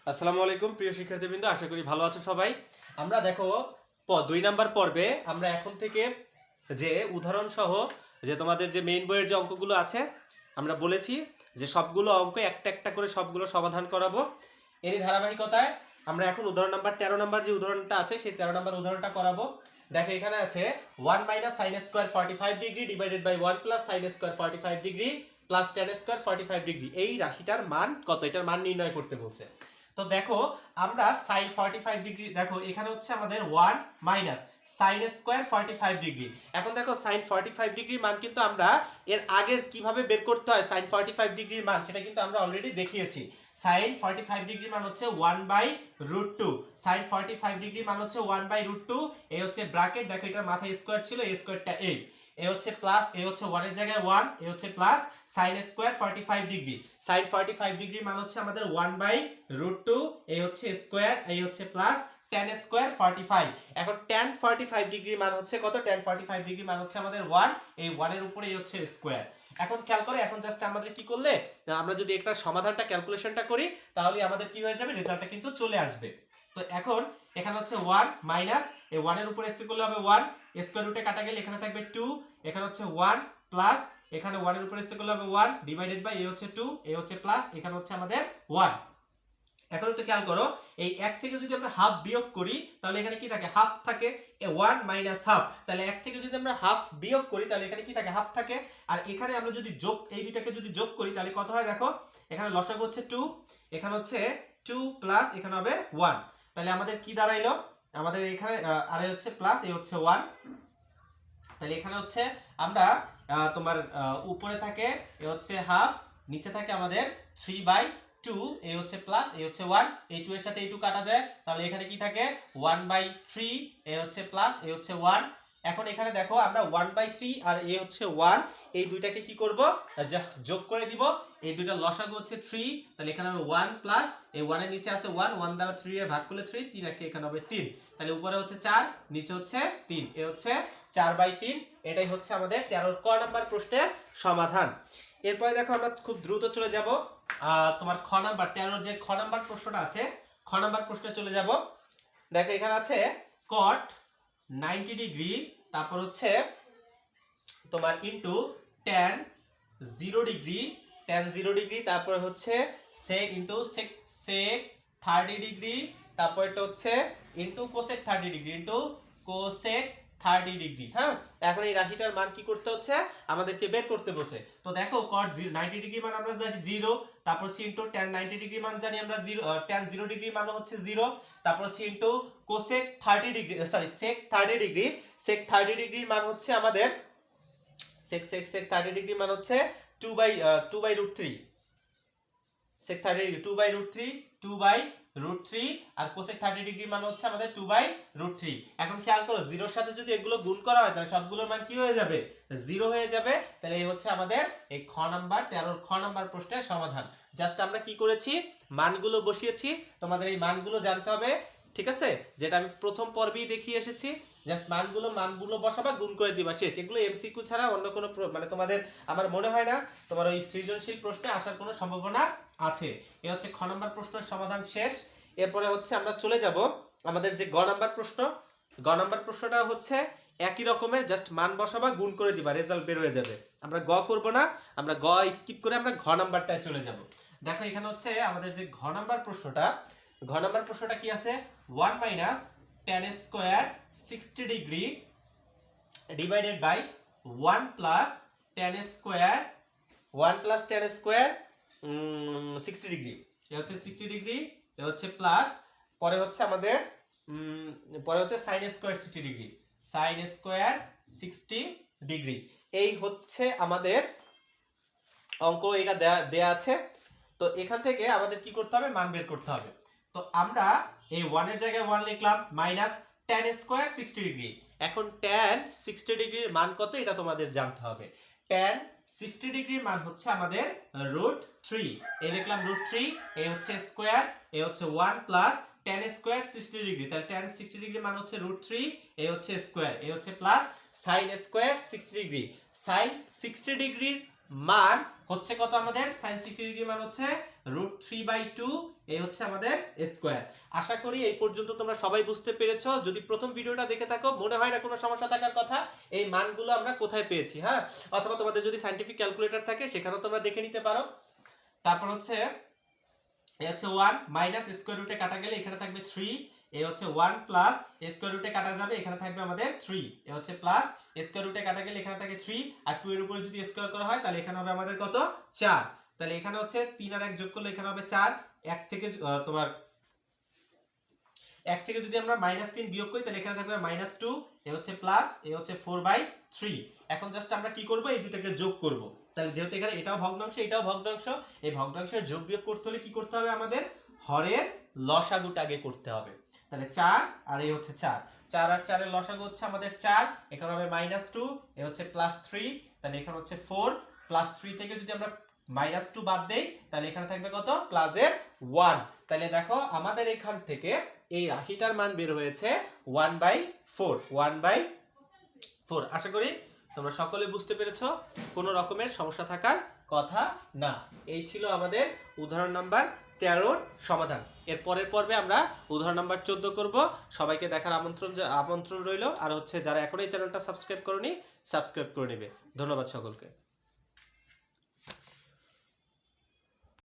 আসসালামু আলাইকুম প্রিয় শিক্ষার্থীবৃন্দ, আশা করি ভালো আছো সবাই। আমরা দেখো 2 নাম্বার পর্বে আমরা এখন থেকে যে উদাহরণ সহ যে তোমাদের যে মেইন বইয়ের যে অঙ্কগুলো আছে আমরা বলেছি যে সবগুলো অঙ্ক একটা একটা করে সবগুলো সমাধান করাবো। এরই ধারাবাহিকতায় আমরা এখন উদাহরণ নাম্বার 13 নাম্বার যে উদাহরণটা আছে সেই 13 নাম্বার উদাহরণটা করাবো। দেখো এখানে আছে 1 - sin square 45 degree divided by 1 + sin square 45 degree plus tan square 45 degree. এই রাশিটার মান কত, এটার মান নির্ণয় করতে বলছে। তো দেখো আমরা sin 45 ডিগ্রি, দেখো এখানে হচ্ছে আমাদের 1 - sin স্কয়ার 45 ডিগ্রি। এখন দেখো sin 45 ডিগ্রির মান কিন্তু আমরা এর আগের কিভাবে বের করতে হয় sin 45 ডিগ্রির মান সেটা কিন্তু আমরা অলরেডি দেখিয়েছি। sin 45 ডিগ্রির মান হচ্ছে 1/√2। sin 45 ডিগ্রির মান হচ্ছে 1/√2। এই হচ্ছে ব্র্যাকেট, দেখো এটার মাথায় স্কয়ার ছিল, এই স্কয়ারটা এই, এ হচ্ছে প্লাস, এ হচ্ছে 1 এর জায়গায় 1, এ হচ্ছে plus sin square 45 degree. sin 45 degree মান হচ্ছে আমাদের 1/√2, এই হচ্ছে স্কয়ার, এই হচ্ছে প্লাস tan স্কয়ার 45। এখন tan 45 ডিগ্রি মান হচ্ছে কত? tan 45 ডিগ্রি মান হচ্ছে আমাদের 1, এই 1 এর উপরে এই হচ্ছে স্কয়ার। এখন খেয়াল করে, এখন জাস্ট আমাদের কি করলে আমরা যদি একটা সমাধানটা ক্যালকুলেশনটা করি তাহলে আমাদের কি হয়ে যাবে, রেজাল্টটা কিন্তু চলে আসবে। তো এখন এখানে হচ্ছে 1 মাইনাস, এই 1 এর উপরে স্কয়ার করলে হবে 1, স্কয়ার রুটে কাটা গেলে এখানে থাকবে 2, এখানে হচ্ছে 1 প্লাস, এখানে 1 এর উপরে স্কয়ার করলে হবে 1 ডিভাইডেড বাই এই হচ্ছে 2, এই হচ্ছে প্লাস, এখানে হচ্ছে আমাদের 1। এখন একটু খেয়াল করো, এই 1 থেকে যদি আমরা হাফ বিয়োগ করি তাহলে এখানে কি থাকে, হাফ থাকে। 1 মাইনাস হাফ, তাহলে 1 থেকে যদি আমরা হাফ বিয়োগ করি তাহলে এখানে কি থাকে, হাফ থাকে। আর এখানে আমরা যদি যোগ, এই দুইটাকে যদি যোগ করি তাহলে কত হয়, দেখো এখানে লসাগু হচ্ছে 2, এখানে হচ্ছে 2 প্লাস এখানে হবে 1। তাহলে আমাদের কি দাঁড়াইলো, আমাদের এখানে আর হচ্ছে প্লাস, এই হচ্ছে 1। তাহলে এখানে হচ্ছে আমরা তোমার উপরে থাকে এ হচ্ছে হাফ, নিচে থাকে আমাদের 3/2, এই হচ্ছে প্লাস, এই হচ্ছে 1, এই 2 এর সাথে এই 2 কাটা যায়, তাহলে এখানে কি থাকে 1/3, এই হচ্ছে প্লাস, এই হচ্ছে 1। এখন এখানে দেখো আমরা 1/3 আর এই হচ্ছে 1, এই দুইটাকে কি করব, জাস্ট যোগ করে দিব। এই দুইটা লসাগু হচ্ছে 3, তাহলে এখানে হবে 1 প্লাস, এই 1 এর নিচে আছে 1, 1 দ্বারা 3 এর ভাগ করলে 3, 3 একে এখানে হবে 3, তাহলে উপরে হচ্ছে 4, নিচে হচ্ছে 3, এই হচ্ছে 4/3। এটাই হচ্ছে আমাদের 13 ক নাম্বার প্রশ্নের সমাধান। এরপরে দেখো আমরা খুব দ্রুত চলে যাব তোমার খ নাম্বার 13 যে খ নাম্বার প্রশ্নটা আছে, খ নাম্বার প্রশ্নে চলে যাব। দেখো এখানে আছে cot 90 ডিগ্রি, তারপর হচ্ছে তোমার into tan 0 degree, tan 0 degree, তারপর হচ্ছে sec ইনটু sec 30 ডিগ্রি, তারপর এটা হচ্ছে into cosec 30 degree into cosec 30 degree. হ্যাঁ, এখন এই রাশিটার মান কি করতে হচ্ছে, আমাদেরকে বের করতে বসে। তো দেখো cot 90 ডিগ্রি মান আমরা জানি 0, তারপর হচ্ছে ইনটু tan 90 ডিগ্রি মান জানি আমরা 0, tan 0 ডিগ্রি মান হচ্ছে 0, তারপর হচ্ছে into cosec 30 degree, sorry sec 30 degree, sec 30 ডিগ্রির মান হচ্ছে আমাদের sec 30 ডিগ্রি মান হচ্ছে 2/√3, sec 30 ডিগ্রি 2/√3 আর cosec 30 ডিগ্রি মান হচ্ছে আমাদের 2/√3। এখন খেয়াল করো, 0 এর সাথে যদি এগুলো গুণ করা হয় তাহলে সবগুলোর মান কি হয়ে যাবে, 0 হয়ে যাবে। তাহলে এই হচ্ছে আমাদের এই খ নাম্বার 13 খ নাম্বার প্রশ্নের সমাধান। জাস্ট আমরা কি করেছি, মানগুলো বসিয়েছি, তোমাদের এই মানগুলো জানতে হবে, ঠিক আছে, যেটা আমি প্রথম পর্বেই দেখিয়ে এসেছি। জাস্ট মানগুলো বসাবা, গুণ করে দিবা, শেষ। এগুলো এমসিকিউ ছাড়া অন্য কোনো মানে তোমাদের আমার মনে হয় না তোমার ওই সৃজনশীল প্রশ্নে আসার কোনো সম্ভাবনা আছে। এই হচ্ছে খ নাম্বার প্রশ্নের সমাধান শেষ। এরপরে হচ্ছে আমরা চলে যাব আমাদের যে গ নাম্বার প্রশ্ন। গ নাম্বার প্রশ্নটা হচ্ছে একই রকমের, জাস্ট মান বসাবা, গুণ করে দিবা, রেজাল্ট বের হয়ে যাবে। আমরা গ করব না, আমরা গ স্কিপ করে আমরা ঘ নাম্বারটায় চলে যাব। দেখো এখানে হচ্ছে আমাদের যে ঘ নাম্বার প্রশ্নটা কি আছে, 1 - tan square 60 degree divided by 1 + tan square 60 degree, এ হচ্ছে 60 ডিগ্রি, এ হচ্ছে প্লাস, পরে হচ্ছে আমাদের পরে হচ্ছে sin square 60 degree, sin square 60 degree. এই হচ্ছে আমাদের অঙ্ক, এটা দেয়া আছে। তো এখান থেকে আমাদের কি করতে হবে, মান বের করতে হবে। তো আমরা এই 1 এর জায়গায় 1 লিখলাম, মাইনাস tan স্কয়ার 60 ডিগ্রি। এখন tan 60 ডিগ্রির মান কত এটা তোমাদের জানতে হবে। tan 60 ডিগ্রির মান হচ্ছে আমাদের √3, এই লিখলাম √3, এই হচ্ছে স্কয়ার, এই হচ্ছে 1 প্লাস tan স্কয়ার 60 ডিগ্রি, তাহলে tan 60 ডিগ্রির মান হচ্ছে √3, এই হচ্ছে স্কয়ার, এই হচ্ছে plus sin square 60 degree. sin 60 ডিগ্রির মান হচ্ছে কত আমাদের sin 60 ডিগ্রি মান হচ্ছে √3/2 এই হচ্ছে আমাদের স্কয়ার। আশা করি এই পর্যন্ত তোমরা সবাই বুঝতে পেরেছো। যদি প্রথম ভিডিওটা দেখে থাকো মনে হয় না কোনো সমস্যা থাকার কথা। এই মানগুলো আমরা কোথায় পেয়েছি, হ্যাঁ, অথবা তোমাদের যদি সায়েন্টিফিক ক্যালকুলেটর থাকে সেখানেও তোমরা দেখে নিতে পারো। তারপর হচ্ছে এই হচ্ছে 1 মাইনাস স্কয়ার রুটে কাটা গেলে এখানে থাকবে 3, এই হচ্ছে 1 প্লাস স্কয়ার রুটে কাটা যাবে এখানে থাকবে আমাদের 3, এই হচ্ছে প্লাস স্কয়ার রুটে কাটা গেলে এখানে থাকে 3 আর 2 এর উপরে যদি স্কয়ার করা হয় তাহলে এখানে হবে আমাদের কত 4। তাহলে এখানে হচ্ছে 3 আর 1 যোগ করলে এখানে হবে 4। 1 থেকে তোমার 1 থেকে যদি আমরা -3 বিয়োগ করি তাহলে এখানে থাকবে -2, এই হচ্ছে প্লাস, এই হচ্ছে 4/3। এখন জাস্ট আমরা কি করব, এই দুটোকে যোগ করব। তাহলে যেহেতু এখানে এটাও ভগ্নাংশ এটাও ভগ্নাংশ, এই ভগ্নাংশের যোগ বিয়োগ করতে হলে কি করতে হবে আমাদের হরের লসাগুটা আগে করতে হবে। তাহলে 4 আর এই হচ্ছে 4, 4 আর 4 এর লসাগু হচ্ছে আমাদের 4, এখানে হবে -2, এই হচ্ছে +3, তাহলে এখানে হচ্ছে 4, +3 থেকে যদি আমরা -2 বাদ দেই তাহলে এখানে থাকবে কত +1। তাহলে দেখো আমাদের এখান থেকে এই রাশিটার মান বের হয়েছে 1/4, 1/4। আশা করি তোমরা সকলে বুঝতে পেরেছো, কোনো রকমের সমস্যা থাকার কথা না। এই ছিল আমাদের উদাহরণ নাম্বার 13 সমাধান। এর পরের পর্বে আমরা উদাহরণ নাম্বার 14 করব। সবাইকে দেখার আমন্ত্রণ রইল। আর হচ্ছে যারা এখনো এই চ্যানেলটা সাবস্ক্রাইব করোনি সাবস্ক্রাইব করে নেবে। ধন্যবাদ সকলকে।